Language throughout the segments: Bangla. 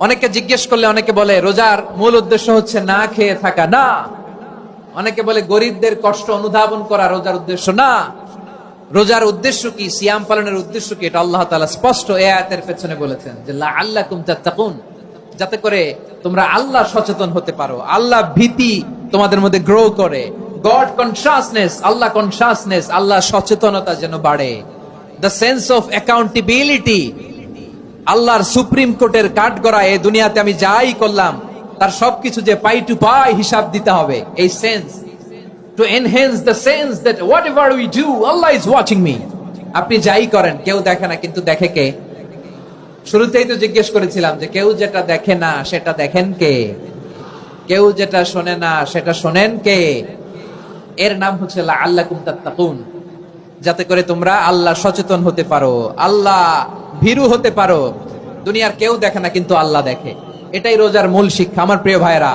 অনেকে জিজ্ঞেস করলে অনেকে বলে রোজার মূল উদ্দেশ্য হচ্ছে না খেয়ে থাকা। না, অনেকে বলে গরিবদের কষ্ট অনুধাবন করা রোজার উদ্দেশ্য না। রোজার উদ্দেশ্য কি, সিয়াম পালনের উদ্দেশ্য কি, এটা আল্লাহ তাআলা স্পষ্ট এই আয়াতের পেছনে বলেছেন যে লাআল্লাকুম তাত্তাকুন, যাতে করে তোমরা আল্লাহ সচেতন হতে পারো, আল্লাহ ভীতি তোমাদের মধ্যে গ্রো করে, গড কনসাসনেস, আল্লাহ কনসাসনেস, আল্লাহ সচেতনতা যেন বাড়ে, দ্য সেন্স অফ অ্যাকাউন্টেবিলিটি। আল্লাহর সুপ্রিম কোর্টের কাঠগড়া এই দুনিয়াতে আমি যাই করলাম তার সবকিছু যে পাই টু পাই হিসাব দিতে হবে, এই sense, to enhance the sense that whatever we do Allah is watching me। আপনি যাই করেন কেউ দেখে না, কিন্তু দেখে কে? শুরুতেই তো জিজ্ঞেস করেছিলাম যে কেউ যেটা দেখে না সেটা দেখেন কে, কেউ যেটা শোনে না সেটা শোনেন কে? এর নাম হচ্ছে লাআল্লাকুম তাত্তাকুন, যাতে করে তোমরা আল্লাহ সচেতন হতে পারো, আল্লাহ ভীরু হতে পারো। দুনিয়ার কেউ দেখে না, কিন্তু আল্লাহ দেখে। এটাই রোজার মূল শিক্ষা। আমার প্রিয় ভাইরা,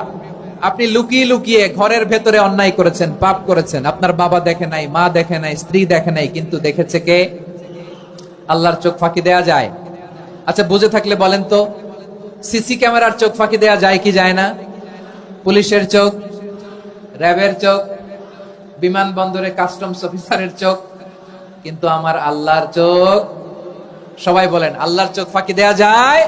আপনি লুকিয়ে লুকিয়ে ঘরের ভেতরে অন্যায় করেছেন, পাপ করেছেন, আপনার বাবা দেখে নাই, মা দেখে নাই, স্ত্রী দেখে নাই, কিন্তু দেখেছে কে? আল্লাহর চোখ ফাঁকি দেয়া যায়? আচ্ছা, বুঝে থাকলে বলেন তো, সিসি ক্যামেরার চোখ ফাঁকি দেয়া যায় কি যায় না? পুলিশের চোখ, র্যাবের চোখ, বিমানবন্দরে কাস্টমস অফিসারের চোখ, কিন্তু আমার আল্লাহর চোখ? সবাই বলেন, আল্লাহর চোখ ফাঁকি দেয়া যায়?